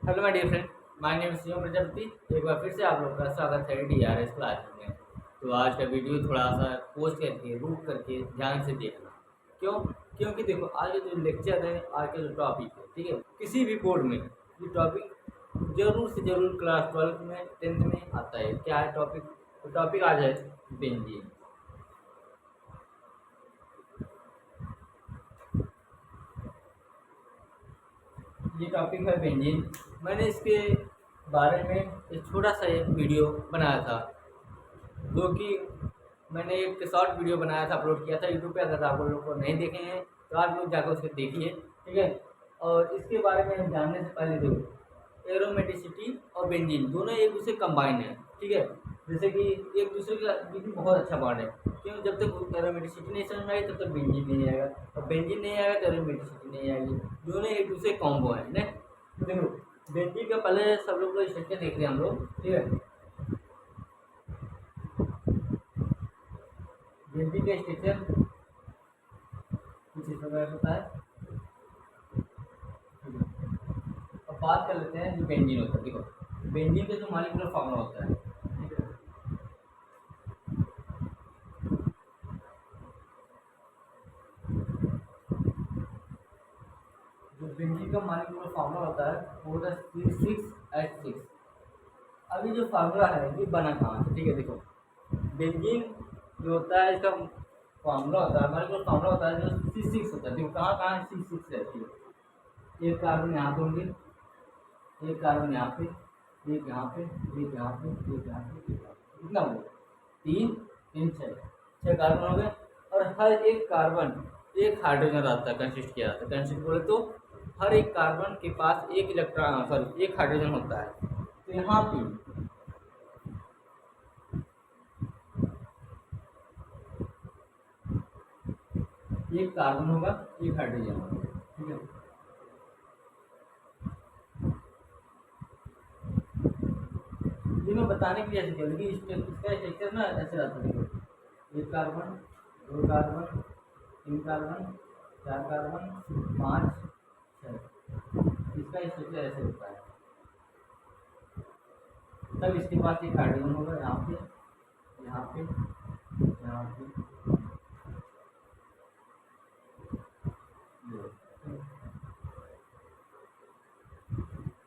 Hello my dear friend, my name is Shivam Prajapati. एक बार फिर से आप लोग का स्वागत है डीआरएस क्लास में। तो आज का वीडियो थोड़ा सा पोस्ट करके रुक करके ध्यान से देखना। क्यों? क्योंकि देखो, आज का जो लेक्चर है, आज का जो टॉपिक है, ठीक है, किसी भी बोर्ड में ये टॉपिक जरूर से जरूर क्लास 12 में 10th में आता है। क्या है टॉपिक? तो टॉपिक आज है बेंजीन। ये टॉपिक है बेंजीन। मैंने इसके बारे में एक छोटा सा एक वीडियो बनाया था, जो कि मैंने एक शॉर्ट वीडियो बनाया था, अपलोड किया था यूट्यूब पे। अगर आप लोगों को नहीं देखे हैं तो आप लोग जाकर उसको देखिए, ठीक है। और इसके बारे में जानने से पहले देखो, एरोमेटिसिटी और बेंजीन दोनों एक दूसरे कंबाइन है, ठीक है। जैसे कि एक दूसरे का बीच में बहुत अच्छा बॉन्ड है। क्यों? जब तक एरोमेटिसिटी नहीं समझ में आई तब तक बेंजीन नहीं आएगा, और बेंजीन नहीं आएगा तो एरोमेटिसिटी नहीं आएगी। दोनों एक दूसरे कॉम्बो है ना। तो देखो, बेंजीन का पहले सब लोग को स्ट्रक्चर देख रहे हैं हम लोग, ठीक है। बेंजीन का स्ट्रक्चर कुछ इस प्रकार होता है। अब बात कर लेते हैं जो बेंजीन होता है। देखो, बेंजीन का जो मॉलिक्यूलर फॉर्मूला होता है, ठीक है। जो बेंजीन का मॉलिक्यूलर फॉर्मूला होता है वो होता है C6H6। अभी जो फार्मूला है ये बना कहाँ से? ठीक है, देखो, बेंजीन जो होता है इसका फार्मूला होता है, मॉलिक्यूलर फार्मूला होता है जो C6 होता है। देखो, कहाँ कहाँ C6 रहती है। एक कार्बन यहाँ पे होंगे, एक कार्बन यहाँ पे, एक यहाँ पे, एक यहाँ पे, एक यहाँ पे, एक यहाँ पे। कितना हुआ? तीन, तीन, छः, छः कार्बन हो गए। और हर एक कार्बन एक हाइड्रोजन रहता है, कंसिस्ट किया जाता है। कंसिस्ट बोले तो हर एक कार्बन के पास एक इलेक्ट्रॉन, सॉरी, एक हाइड्रोजन होता है। तो यहाँ पे एक कार्बन होगा, एक हाइड्रोजन होगा, ठीक है। ये मैं बताने के लिए ऐसे किया, लेकिन इसका स्ट्रक्चर ना ऐसे रहता है। देखो, एक कार्बन, दो कार्बन, तीन कार्बन, चार कार्बन, पाँच, छः। इसका स्ट्रक्चर ऐसे होता है। तब इसके पास एक हाइड्रोजन होगा यहाँ पे, यहाँ पे, यहाँ पे। ये।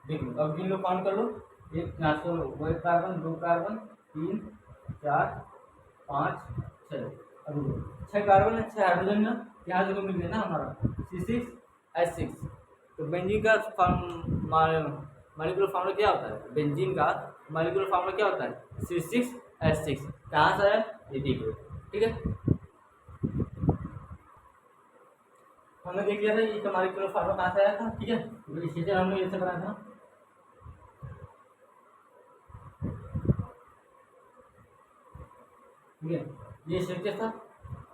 देखो, अब जिन लोग काउंट कर लो। एक यहाँ से वो एक कार्बन, दो कार्बन, तीन, चार, पाँच, छः। अब देखो, छः कार्बन है, छः हाइड्रोजन ना, यहाँ देखो मिल गया ना हमारा C6H6। तो बेंजीन का मॉलिक्यूलर फॉर्मूला क्या होता है? बेंजीन का मॉलिक्यूलर फॉर्मूला क्या होता है? C6H6। कहाँ से है ये देखो, ठीक है। हमने देख लिया था ये मॉलिक्यूलर फॉर्मूला कहाँ से आया था, ठीक है। तो इसी से हमने ऐसे बनाया था, ठीक है। ये स्ट्रक्चर था।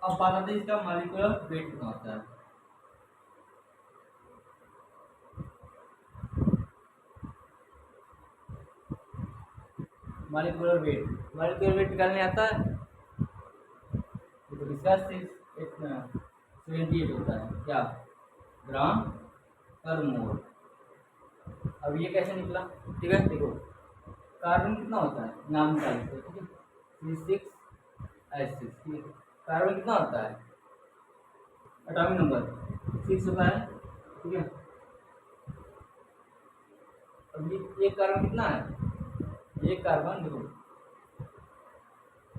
अब बात आती है इसका मॉलिक्यूलर वेट कितना होता है। मॉलिक्यूलर वेट निकालने आता है। तो इसका 78 होता है, क्या? ग्राम पर मोल। अब ये कैसे निकला? ठीक है, देखो, कार्बन कितना होता है नाम निकाल लेते हैं, ठीक है। C6H6, ठीक है। कार्बन कितना होता है? एटॉमिक नंबर 6 होता है, ठीक है। अब ये एक कार्बन कितना है? एक कार्बन देखो,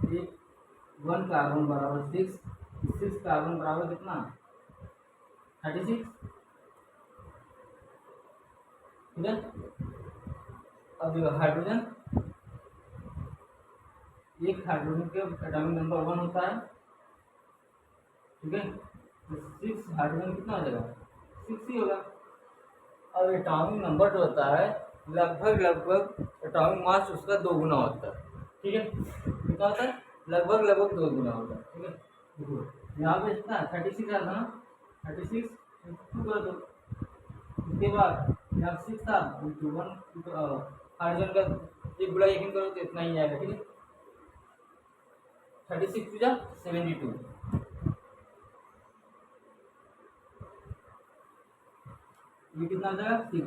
एक वन कार्बन बराबर 6, 6 कार्बन बराबर कितना? 36, ठीक है। अब देखो, हाइड्रोजन, एक हाइड्रोजन के एटॉमिक नंबर 1 होता है, ठीक है। तो 6 हाइड्रोजन कितना हो जाएगा? 6 ही होगा। और एटॉमिक नंबर जो होता है लगभग लगभग एटॉमिक मास उसका 2 गुना होता है, ठीक है। कितना होता है? लगभग लगभग 2 गुना होता है, ठीक है। देखो, यहाँ पे कितना 36 था ना, 36 2 कर दो। उसके बाद यहाँ 6 था, 1 हाइड्रोजन का एक गुणा एक करो तो इतना ही आएगा, ठीक है। 36 जा 72, ये कितना आ जाएगा? 6।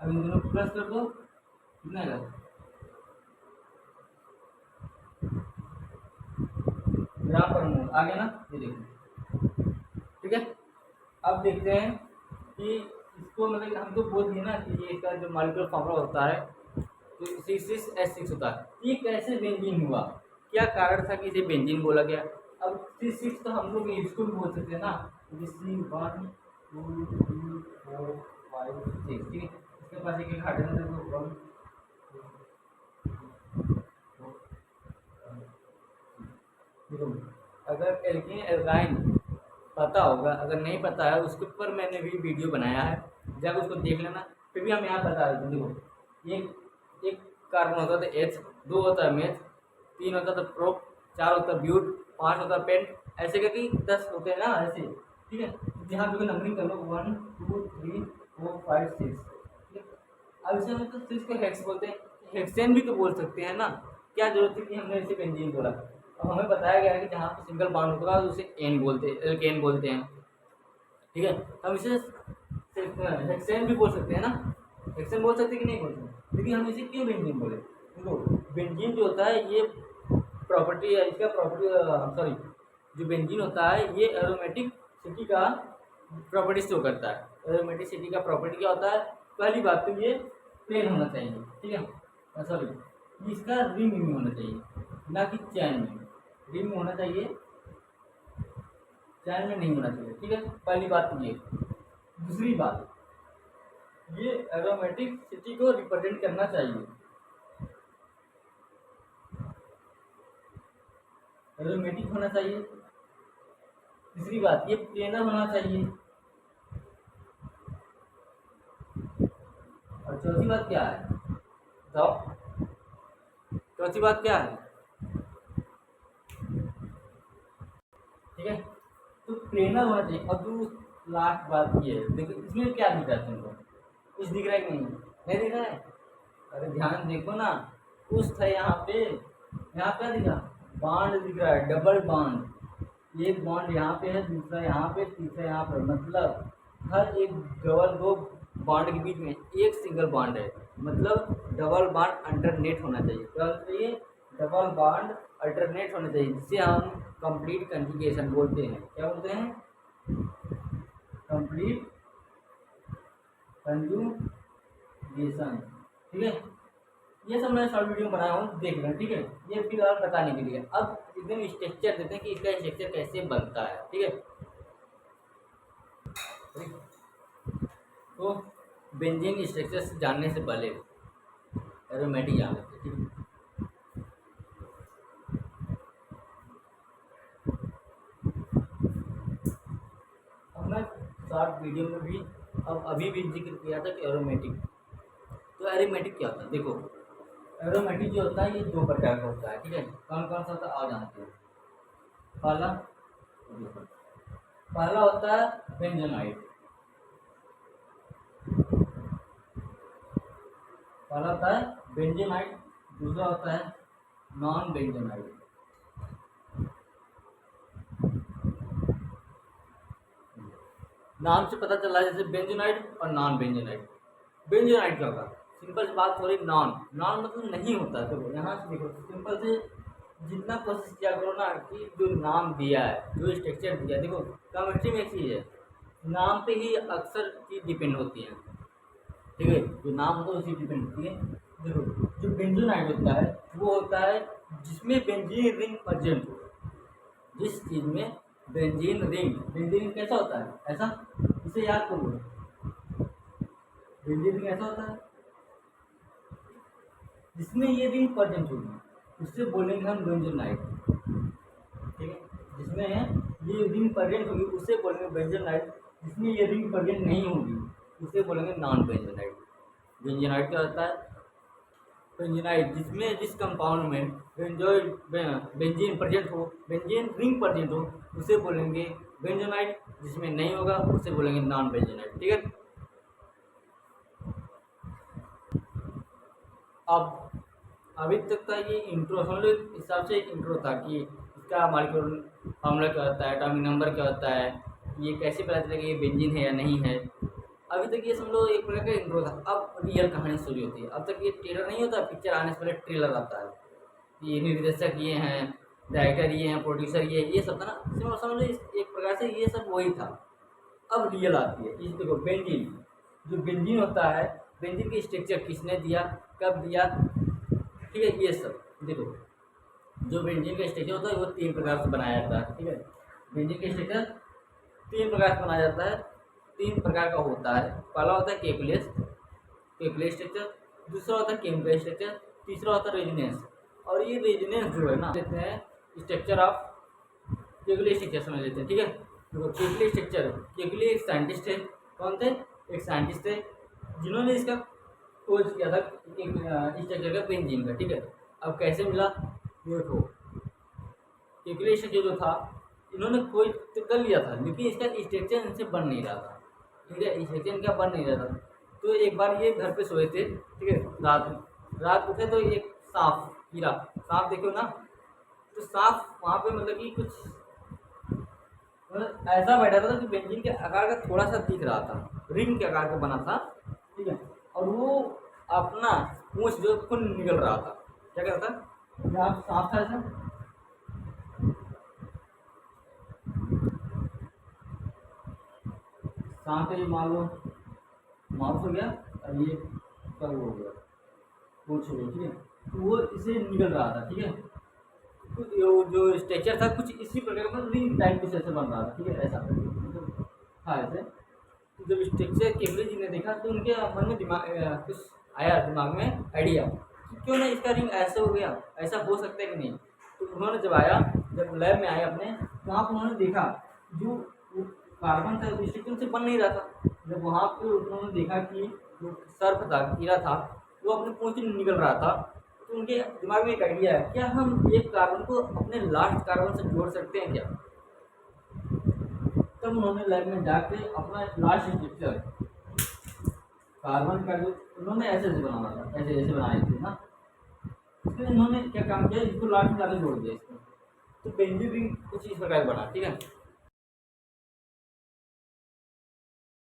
अब इन दोनों प्लस कर दो, कितना आएगा, ग्राम पर मोल आ गया ना, ये देखो। ठीक है, अब देखते हैं कि इसको मतलब हम तो बोल दिए ना कि ये इसका जो मॉलिक्यूलर फॉर्मूला होता है तो C6H6 होता है। ये कैसे बेंजीन हुआ, क्या कारण था कि इसे बेंजीन बोला गया। अब C6 तो हम लोग इसको भी बोल सकते हैं ना, C1 2 3 4 5 6, ठीक है। इसके पास एक हाइड्रोजन है तो 1 2 अगर एल्कीन एल्काइन पता होगा, अगर नहीं पता है उसके ऊपर मैंने भी वीडियो बनाया है, जब उसको देख लेना। फिर भी हम यहाँ बता देते हैं, देखो ये एक कार्बन होता था एच, 2 होता है मेथ, 3 होता था प्रोप, 4 होता है ब्यूट, 5 होता है पेंट, ऐसे करके 10 होते हैं ना ऐसे, ठीक है। यहाँ पे नंबरिंग कर लो 1 2 3 4 5 6, ठीक है। अब इसे हम तो 6 को हेक्स बोलते हैं, हेक्सेन भी तो बोल सकते हैं ना, क्या जरूरत है कि हमने इसे बेंजीन बोला। अब हमें बताया गया है कि जहाँ पे सिंगल बॉन्ड होगा उसे एन बोलते हैं, एल्केन बोलते हैं, ठीक है। हम इसे हेक्सेन भी बोल सकते हैं ना, हेक्सेन बोल सकते हैं कि नहीं बोल सकते, लेकिन हम इसे क्यों बेंजीन बोले। देखो बेंजीन जो होता है ये प्रॉपर्टी है, इसका प्रॉपर्टी सॉरी जो बेंजीन होता है ये एरोमेटिक का प्रॉपर्टी शो करता है। एरोमेटिसिटी का प्रॉपर्टी क्या होता है, पहली बात तो ये प्लेन होना चाहिए, ठीक है, सॉरी इसका रिंग में होना चाहिए, ना कि चैन में। रिंग में होना चाहिए, चैन में नहीं होना चाहिए, ठीक है। पहली बात तो ये। दूसरी बात, ये एरोमेटिसिटी को रिप्रेजेंट करना चाहिए, एरोमेटिक होना चाहिए। तीसरी बात, ये प्लेनर होना चाहिए। और चौथी बात क्या है, बताओ चौथी बात क्या है, ठीक है। तो प्लेनर होना चाहिए। और जो लास्ट बात ये है, देखो इसमें क्या दिख रहा है तुमको, कुछ दिख रहा है कि नहीं, नहीं दिख रहा है। अरे ध्यान देखो ना, कुछ था यहाँ पे, यहाँ क्या दिखा, बॉन्ड दिख रहा है, डबल बॉन्ड। एक बॉन्ड यहाँ पे है, दूसरा यहाँ पे, तीसरा यहाँ पे, मतलब हर एक डबल दो बॉन्ड के बीच में एक सिंगल बॉन्ड है, मतलब डबल बॉन्ड अल्टरनेट होना चाहिए। क्या होना चाहिए, डबल बॉन्ड अल्टरनेट होना चाहिए, जिसे हम कंप्लीट कंजुगेशन बोलते हैं। क्या बोलते हैं, कंप्लीट कंजुगेशन, ठीक है। ये सब मैं शॉर्ट वीडियो बनाया हूँ, देख लें, ठीक है। ये फिलहाल बताने के लिए। अब एकदम स्ट्रक्चर देते हैं कि इसका स्ट्रक्चर कैसे बनता है, ठीक है। तो बेंजीन स्ट्रक्चर जानने से पहले एरोमेटिक जान लेते हैं, ठीक है। अब मैं शॉर्ट वीडियो में भी अब अभी भी जिक्र किया था कि एरोमेटिक, तो एरोमेटिक क्या होता है, देखो एरोमेटिक जो होता है ये 2 प्रकार का होता है, ठीक है। कौन कौन सा होता है, आओ जानते हैं। पहला पहला होता है बेंजोनाइड, पहला होता है बेंजोनाइड, दूसरा होता है नॉन बेंजोनाइड। नाम से पता चला जैसे बेंजोनाइड और नॉन बेंजोनाइड। बेंजोनाइड क्या होगा, सिंपल सी बात हो रही, नॉन नॉन मतलब नहीं होता। देखो यहाँ से देखो, सिंपल से जितना कोशिश किया करो ना कि जो नाम दिया है, जो स्ट्रक्चर दिया है, देखो केमिस्ट्री में एक चीज़ है, नाम पे ही अक्सर चीज़ डिपेंड होती है, ठीक है। जो नाम होता है उसी डिपेंड होती है। देखो जो बेंजोनाइड होता है वो होता है जिसमें बेंजीन रिंग प्रेजेंट हो, जिस चीज़ में बेंजीन रिंग, बेंजीन रिंग कैसा होता है, ऐसा, इसे याद करो, बेंजीन रिंग ऐसा होता है, जिसमें ये रिंग प्रेजेंट होगी उससे बोलेंगे हम बेंजोनाइड, ठीक है। जिसमें ये रिंग प्रेजेंट होगी उससे बोलेंगे बेंजोनाइड, जिसमें ये रिंग प्रेजेंट नहीं होगी उसे बोलेंगे नॉन बेंजोनाइड। बेंजोनाइड क्या होता है, बेंजोनाइड जिसमें जिस कंपाउंड में बेंजीन प्रेजेंट हो, बेंजीन रिंग प्रेजेंट हो, उसे बोलेंगे बेंजोनाइड, जिसमें नहीं होगा उसे बोलेंगे नॉन बेंजोनाइड, ठीक है। अब अभी तक का ये इंट्रो, हम लोग हिसाब से एक इंट्रो था कि इसका मॉलिक्यूलर फार्मूला क्या होता है, एटॉमिक नंबर क्या होता है, ये कैसे पता चलेगा ये बेंजीन है या नहीं है। अभी तक ये समझ लो एक प्रकार का इंट्रो था, अब रियल कहानी शुरू होती है। अब तक ये ट्रेलर नहीं होता, पिक्चर आने से पहले ट्रेलर आता है, ये निर्देशक ये हैं, डायरेक्टर ये हैं, प्रोड्यूसर ये सब था ना, समझ लो एक प्रकार से ये सब वही था। अब रियल आती है। इस देखो बेंजीन, जो बेंजीन होता है, बेंजीन की स्ट्रक्चर किसने दिया, कब दिया, ठीक है, ये सब देखो। जो बेंजीन का स्ट्रक्चर होता है वो 3 प्रकार से बनाया जाता है, ठीक है। बेंजीन का स्ट्रक्चर 3 प्रकार से बनाया जाता है, 3 प्रकार का होता है। पहला होता है केकुलेस स्ट्रक्चर, दूसरा होता है केमिकल स्ट्रक्चर, तीसरा होता है रेजोनेंस। और ये रेजोनेंस जो है ना, लेते हैं स्ट्रक्चर ऑफ केकुले स्ट्रक्चर समझ लेते हैं, ठीक है। तो केकुले स्ट्रक्चर, केकुले एक साइंटिस्ट है, कौन थे, एक साइंटिस्ट थे जिन्होंने इसका खोज किया था, एक स्ट्रक्चर का बेंजीन का, ठीक है। अब कैसे मिला, देखो केकुले स्ट्रक्चर जो था इन्होंने खोज तो कर लिया था, लेकिन इसका स्ट्रक्चर इनसे बन नहीं रहा था, ठीक है, स्ट्रक्चर इनका बन नहीं रहा था। तो एक बार ये घर पे सोए थे, ठीक है, रात उठे तो एक सांप गिरा, सांप देखो ना, तो सांप वहाँ पे मतलब कि कुछ मतलब ऐसा बैठा था कि बेंजीन के आकार का थोड़ा सा दिख रहा था, रिंग के आकार का बना था, ठीक है। और वो अपना पूंछ जो खून निकल रहा था, क्या करता, यहाँ सांप था ऐसा, सांप है, ये मान लो माउस हो गया और ये कर हो गया, पूंछ हो गई, ठीक है। तो वो इसे निकल रहा था, ठीक है। तो जो स्ट्रक्चर था कुछ इसी प्रकार का रिंग टाइप कुछ ऐसे बन रहा था, ठीक है, ऐसा मतलब हाँ ऐसे। तो जब स्ट्रक्चर केवली जी ने देखा तो उनके मन में कुछ आया दिमाग में आइडिया कि क्यों ना इसका रिंग ऐसे हो गया, ऐसा हो सकता है कि नहीं। तो उन्होंने जब आया, जब लैब में आए अपने, वहाँ पर उन्होंने देखा जो कार्बन था स्ट्रक्चर से बन नहीं रहा था। जब वहाँ पर उन्होंने देखा कि जो सर्प था, कीड़ा था, वो अपने पूंछ से निकल रहा था, तो उनके दिमाग में एक आइडिया है, क्या हम एक कार्बन को अपने लास्ट कार्बन से जोड़ सकते हैं क्या। तब उन्होंने लैब में जाके अपना लास्ट स्ट्रक्चर कार्बन का जो उन्होंने ऐसे बनाना था, ऐसे बनाए थे ना, इसलिए उन्होंने क्या काम किया, इसको लास्ट में जाके जोड़ दिया इसको, तो बेंजीन रिंग कुछ इस प्रकार बना, ठीक है।